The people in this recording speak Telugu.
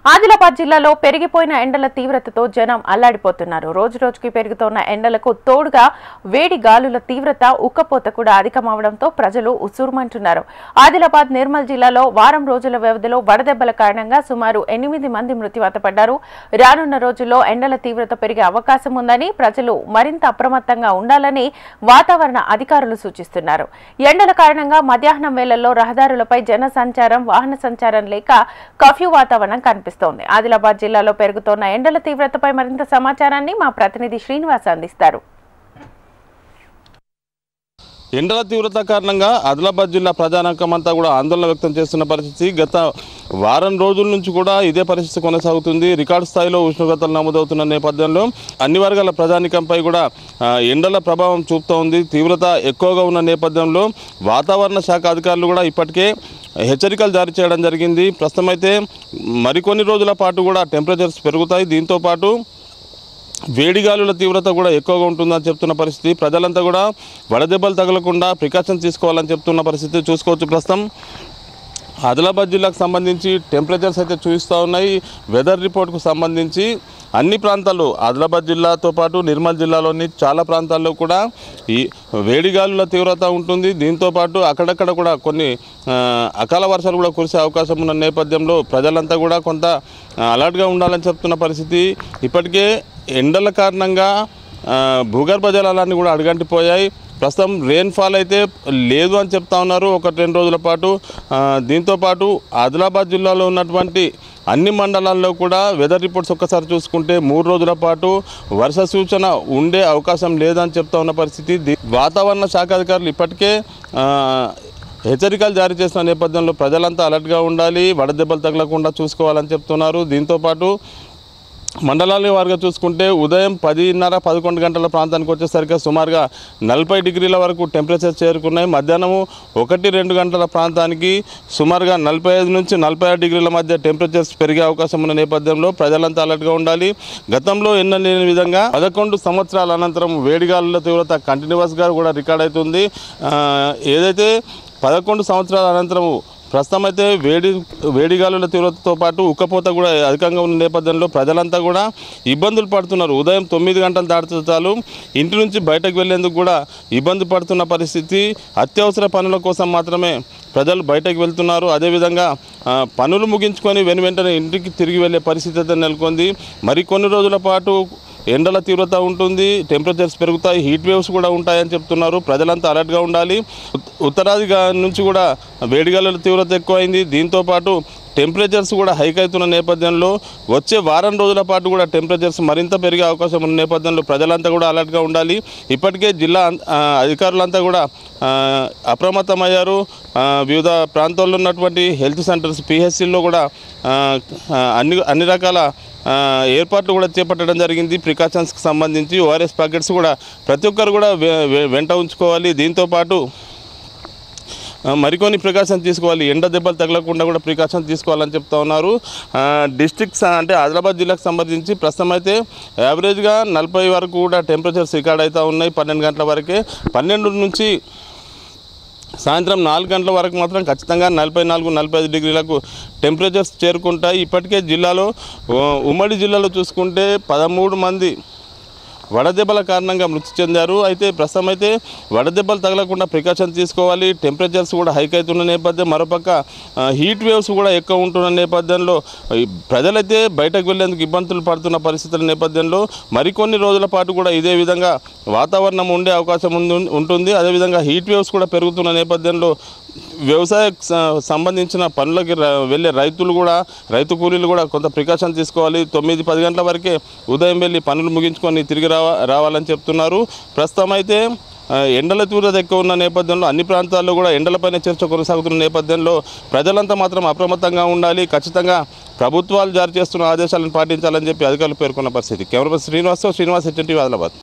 ఆదిలాబాద్ జిల్లాలో పెరిగిపోయిన ఎండల తీవ్రతతో జనం అల్లాడిపోతున్నారు. రోజురోజుకి పెరుగుతున్న ఎండలకు తోడుగా వేడి గాలుల తీవ్రత ఉక్కపోత కూడా అధికమవడంతో ప్రజలు ఉస్సురుమంటున్నారు. ఆదిలాబాద్ నిర్మల్ జిల్లాలో వారం రోజుల వ్యవధిలో వడదెబ్బల కారణంగా సుమారు 8 మంది మృత్యువాత పడ్డారు. రానున్న రోజుల్లో ఎండల తీవ్రత పెరిగే అవకాశం ఉందని ప్రజలు మరింత అప్రమత్తంగా ఉండాలని వాతావరణ అధికారులు సూచిస్తున్నారు. ఎండల కారణంగా మధ్యాహ్నం వేళల్లో రహదారులపై జన సంచారం, వాహన సంచారం లేక కర్ఫ్యూ వాతావరణం కనిపిస్తుంది. ఆదిలాబాద్ జిల్లాలో పెరుగుతున్న ఎండల తీవ్రతపై మరింత సమాచారాన్ని మా ప్రతినిధి శ్రీనివాస్ అందిస్తారు. ఎండల తీవ్రత కారణంగా ఆదిలాబాద్ జిల్లా ప్రజానీకమంతా కూడా ఆందోళన వ్యక్తం చేస్తున్న పరిస్థితి. గత వారం రోజుల నుంచి కూడా ఇదే పరిస్థితి కొనసాగుతుంది. రికార్డు స్థాయిలో ఉష్ణోగ్రతలు నమోదవుతున్న నేపథ్యంలో అన్ని వర్గాల ప్రజానీకంపై కూడా ఎండల ప్రభావం చూపుతూ ఉంది. తీవ్రత ఎక్కువగా ఉన్న నేపథ్యంలో వాతావరణ శాఖ అధికారులు కూడా ఇప్పటికే హెచ్చరికలు జారీ చేయడం జరిగింది. ప్రస్తుతం అయితే మరికొన్ని రోజుల పాటు కూడా టెంపరేచర్స్ పెరుగుతాయి. దీంతోపాటు వేడిగాలుల తీవ్రత కూడా ఎక్కువగా ఉంటుందని చెప్తున్న పరిస్థితి. ప్రజలంతా కూడా వడదెబ్బలు తగలకుండా ప్రికాషన్స్ తీసుకోవాలని చెప్తున్న పరిస్థితి చూసుకోవచ్చు. ప్రస్తుతం ఆదిలాబాద్ జిల్లాకు సంబంధించి టెంపరేచర్స్ అయితే చూపిస్తూ ఉన్నాయి. వెదర్ రిపోర్ట్కు సంబంధించి అన్ని ప్రాంతాల్లో ఆదిలాబాద్ జిల్లాతో పాటు నిర్మల్ జిల్లాలోని చాలా ప్రాంతాల్లో కూడా ఈ వేడిగాలుల తీవ్రత ఉంటుంది. దీంతోపాటు అక్కడక్కడ కూడా కొన్ని అకాల వర్షాలు కూడా కురిసే అవకాశం ఉన్న నేపథ్యంలో ప్రజలంతా కూడా కొంత అలర్ట్గా ఉండాలని చెప్తున్న పరిస్థితి. ఇప్పటికే ఎండల కారణంగా భూగర్భ జలాలన్నీ కూడా అడుగంటిపోయాయి. ప్రస్తుతం రెయిన్ఫాల్ అయితే లేదు అని చెప్తా ఉన్నారు 1-2 రోజుల పాటు. దీంతోపాటు ఆదిలాబాద్ జిల్లాలో ఉన్నటువంటి అన్ని మండలాల్లో కూడా వెదర్ రిపోర్ట్స్ ఒక్కసారి చూసుకుంటే 3 రోజుల పాటు వర్ష సూచన ఉండే అవకాశం లేదని చెప్తా ఉన్న పరిస్థితి. వాతావరణ శాఖ అధికారులు ఇప్పటికే హెచ్చరికలు జారీ చేసిన నేపథ్యంలో ప్రజలంతా అలర్ట్గా ఉండాలి, వడదెబ్బలు తగలకుండా చూసుకోవాలని చెప్తున్నారు. దీంతోపాటు మండలాల వారుగా చూసుకుంటే ఉదయం 10:30-11 గంటల ప్రాంతానికి వచ్చేసరికి సుమారుగా 40 డిగ్రీల వరకు టెంపరేచర్ చేరుకున్నాయి. మధ్యాహ్నం 1-2 గంటల ప్రాంతానికి సుమారుగా 45 నుంచి 46 డిగ్రీల మధ్య టెంపరేచర్స్ పెరిగే అవకాశం ఉన్న నేపథ్యంలో ప్రజలంతా అలర్ట్గా ఉండాలి. గతంలో ఎన్నలేని విధంగా 11 సంవత్సరాల అనంతరం వేడిగాలుల తీవ్రత కంటిన్యూస్గా కూడా రికార్డ్ అవుతుంది. ఏదైతే 11 సంవత్సరాల అనంతరం ప్రస్తుతం అయితే వేడిగాలుల తీవ్రతతో పాటు ఉక్కపోత కూడా అధికంగా ఉన్న నేపథ్యంలో ప్రజలంతా కూడా ఇబ్బందులు పడుతున్నారు. ఉదయం 9 గంటలు దాటితే చాలు ఇంటి నుంచి బయటకు వెళ్లేందుకు కూడా ఇబ్బంది పడుతున్న పరిస్థితి. అత్యవసర పనుల కోసం మాత్రమే ప్రజలు బయటకు వెళ్తున్నారు. అదేవిధంగా పనులు ముగించుకొని వెంటనే ఇంటికి తిరిగి వెళ్ళే పరిస్థితి అయితే నెలకొంది. మరికొన్ని రోజుల పాటు ఎండల తీవ్రత ఉంటుంది, టెంపరేచర్స్ పెరుగుతాయి, హీట్ వేవ్స్ కూడా ఉంటాయని చెప్తున్నారు. ప్రజలంతా అలర్ట్గా ఉండాలి. ఉత్తరాది నుంచి కూడా వేడిగాలుల తీవ్రత ఎక్కువైంది. దీంతోపాటు టెంపరేచర్స్ కూడా హైక్ అవుతున్న నేపథ్యంలో వచ్చే వారం రోజుల పాటు కూడా టెంపరేచర్స్ మరింత పెరిగే అవకాశం ఉన్న నేపథ్యంలో ప్రజలంతా కూడా అలర్ట్గా ఉండాలి. ఇప్పటికే జిల్లా అధికారులంతా కూడా అప్రమత్తమయ్యారు. వివిధ ప్రాంతాల్లో ఉన్నటువంటి హెల్త్ సెంటర్స్, పిహెచ్సిల్లో కూడా అన్ని రకాల ఏర్పాట్లు కూడా చేపట్టడం జరిగింది. ప్రికాషన్స్కి సంబంధించి ఓఆర్ఎస్ ప్యాకెట్స్ కూడా ప్రతి ఒక్కరు కూడా వెంట ఉంచుకోవాలి. దీంతోపాటు మరికొన్ని ప్రికాషన్స్ తీసుకోవాలి. ఎండ దెబ్బలు తగలకుండా కూడా ప్రికాషన్స్ తీసుకోవాలని చెప్తా ఉన్నారు. డిస్ట్రిక్ట్స్ అంటే ఆదిలాబాద్ జిల్లాకు సంబంధించి ప్రస్తుతం అయితే యావరేజ్గా 40 వరకు కూడా టెంపరేచర్స్ రికార్డ్ అవుతూ ఉన్నాయి. 12 గంటల వరకే. 12 నుంచి సాయంత్రం 4 గంటల వరకు మాత్రం ఖచ్చితంగా 44-45 డిగ్రీలకు టెంపరేచర్స్ చేరుకుంటాయి. ఇప్పటికే జిల్లాలో ఉమ్మడి జిల్లాలో చూసుకుంటే 13 మంది వడదెబ్బల కారణంగా మృతి చెందారు. అయితే ప్రస్తుతం అయితే వడదెబ్బలు తగలకుండా ప్రికాషన్ తీసుకోవాలి. టెంపరేచర్స్ కూడా హైక్ అవుతున్న నేపథ్యం, మరోపక్క హీట్ వేవ్స్ కూడా ఎక్కువ ఉంటున్న నేపథ్యంలో ప్రజలైతే బయటకు వెళ్లేందుకు ఇబ్బందులు పడుతున్న పరిస్థితుల నేపథ్యంలో మరికొన్ని రోజుల పాటు కూడా ఇదే విధంగా వాతావరణం ఉండే అవకాశం ఉంటుంది. అదేవిధంగా హీట్ వేవ్స్ కూడా పెరుగుతున్న నేపథ్యంలో వ్యవసాయ సంబంధించిన పనులకి వెళ్ళే రైతు కూలీలు కూడా కొంత ప్రికాషన్ తీసుకోవాలి. 9-10 గంటల వరకే ఉదయం వెళ్ళి పనులు ముగించుకొని తిరిగి రావాలని చెప్తున్నారు. ప్రస్తుతం అయితే ఎండల తీవ్రత ఎక్కువ ఉన్న నేపథ్యంలో అన్ని ప్రాంతాల్లో కూడా ఎండలపైన చర్చ కొనసాగుతున్న నేపథ్యంలో ప్రజలంతా మాత్రం అప్రమత్తంగా ఉండాలి. ఖచ్చితంగా ప్రభుత్వాలు జారీ చేస్తున్న ఆదేశాలను పాటించాలని చెప్పి అధికారులు పేర్కొన్న పరిస్థితి. Camera person Srinivas, HNTV Adilabad.